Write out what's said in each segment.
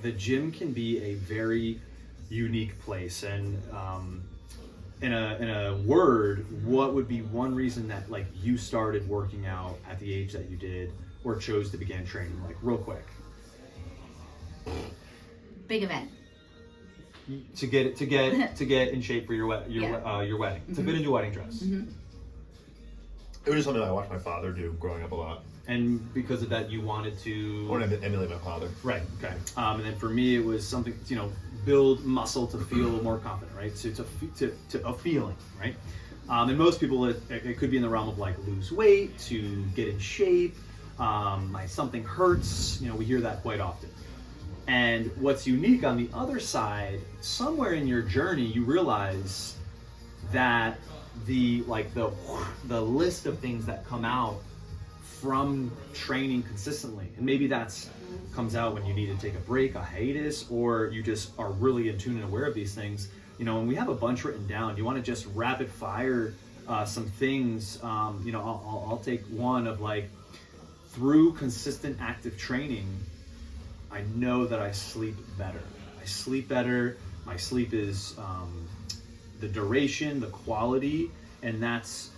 the gym can be a very unique place. And in a word, what would be one reason that like you started working out at the age that you did, or chose to begin training, like real quick? Big event. To get in shape for your wedding, to fit into a wedding dress. It was just something I watched my father do growing up a lot. And because of that, you wanted I to wanted to emulate my father. Right. Okay. And then for me, it was something, build muscle to feel more confident, right? So to a feeling, right? And most people, it could be in the realm of like lose weight, to get in shape. Something hurts. We hear that quite often. And what's unique on the other side, somewhere in your journey, you realize that the list of things that come out from training consistently, and maybe that's comes out when you need to take a break, a hiatus, or you just are really in tune and aware of these things. When we have a bunch written down, you want to just rapid fire some things. I'll take one of like, through consistent active training, I know that I sleep better. My sleep is the duration, the quality, and that's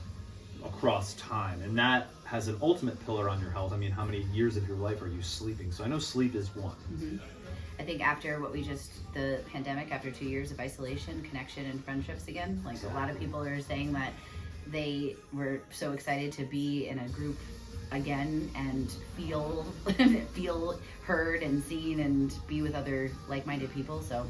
across time. And that has an ultimate pillar on your health. I mean, how many years of your life are you sleeping? So I know sleep is one. Mm-hmm. I think after the pandemic, after 2 years of isolation, connection and friendships again, like a lot of people are saying that they were so excited to be in a group again and feel heard and seen and be with other like-minded people. So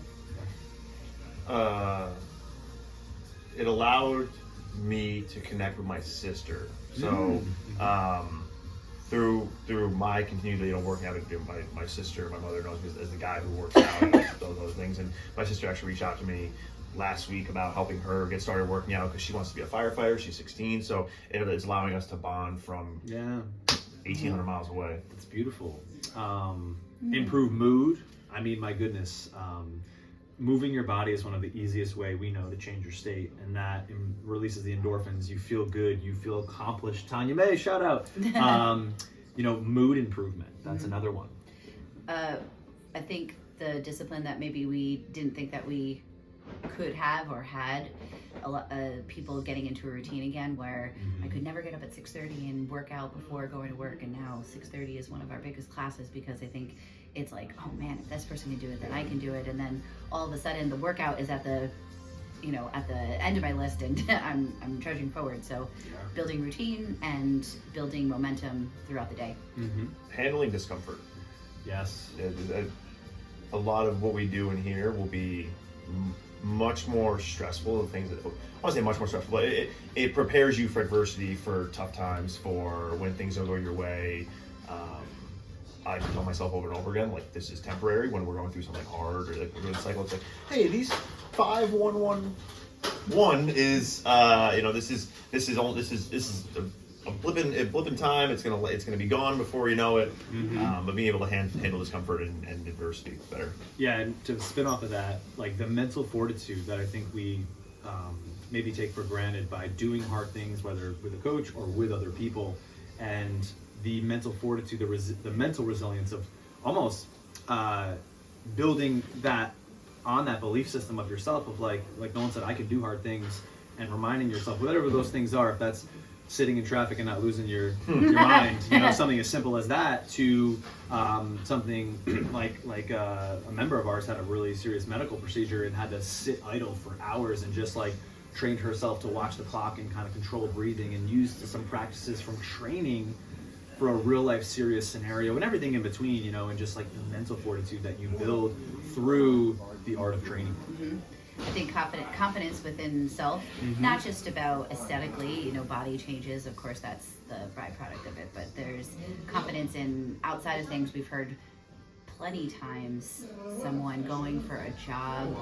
it allowed me to connect with my sister. So through my continued working out at the gym, my sister, my mother knows me as the guy who works out and does those things. And my sister actually reached out to me last week about helping her get started working out because she wants to be a firefighter. She's 16, so it is allowing us to bond from 1,800 miles away. It's beautiful. Improve mood. I mean, my goodness. Moving your body is one of the easiest way we know to change your state, and that releases the endorphins. You feel good. You feel accomplished. Tanya May, shout out. Mood improvement. That's another one. I think the discipline that maybe we didn't think that we could have or had, a lot people getting into a routine again where I could never get up at 6:30 and work out before going to work, and now 6:30 is one of our biggest classes because I think it's like, oh man, if this person can do it, then I can do it. And then all of a sudden the workout is at the end of my list, and I'm trudging forward. So building routine and building momentum throughout the day. Handling discomfort. Yes. A lot of what we do in here will be much more stressful. The things that I want to say much more stressful, but it prepares you for adversity, for tough times, for when things don't go your way. I tell myself over and over again, like, this is temporary. When we're going through something hard or like we're doing a cycle, it's like, hey, these 5-1-1-1 is this is a blip in time. It's gonna be gone before you know it. But being able to handle discomfort and adversity better. Yeah, and to spin off of that, like the mental fortitude that I think we maybe take for granted by doing hard things, whether with a coach or with other people, and the mental fortitude, the mental resilience of almost building that on that belief system of yourself of like Nolan said, I can do hard things, and reminding yourself, whatever those things are, if that's sitting in traffic and not losing your mind, something as simple as that, to something like a member of ours had a really serious medical procedure and had to sit idle for hours and just like trained herself to watch the clock and kind of control breathing and used some practices from training for a real life serious scenario and everything in between, and just like the mental fortitude that you build through the art of training. I think confidence within self, not just about aesthetically, body changes, of course that's the byproduct of it, but there's confidence in outside of things. We've heard plenty times someone going for a job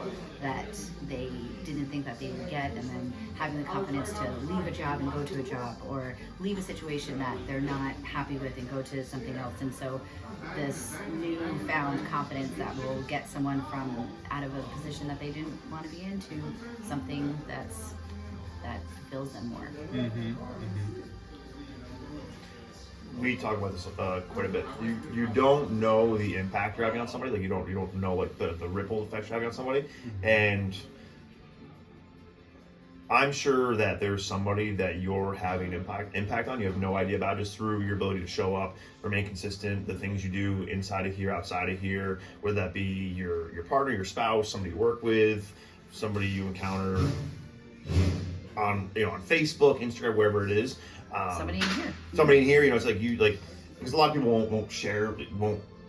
that they didn't think that they would get, and then having the confidence to leave a job and go to a job, or leave a situation that they're not happy with and go to something else. And so this newfound confidence that will get someone from out of a position that they didn't want to be into something that fulfills them more. we talk about this quite a bit. You don't know the impact you're having on somebody. Like you don't know like the ripple effects you're having on somebody. And I'm sure that there's somebody that you're having impact on. You have no idea about, just through your ability to show up, remain consistent, the things you do inside of here, outside of here, whether that be your partner, your spouse, somebody you work with, somebody you encounter on on Facebook, Instagram, wherever it is. Somebody in here. Somebody in here, it's like because a lot of people won't share,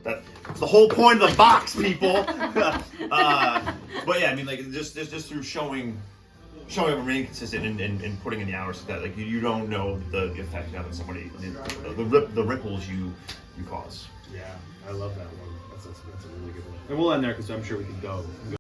that's the whole point of the box, people. But yeah, I mean, like just through showing remaining consistent and putting in the hours, that like you don't know the effect you have on somebody, the ripples you cause. Yeah, I love that one. That's a really good one. And we'll end there because I'm sure we could go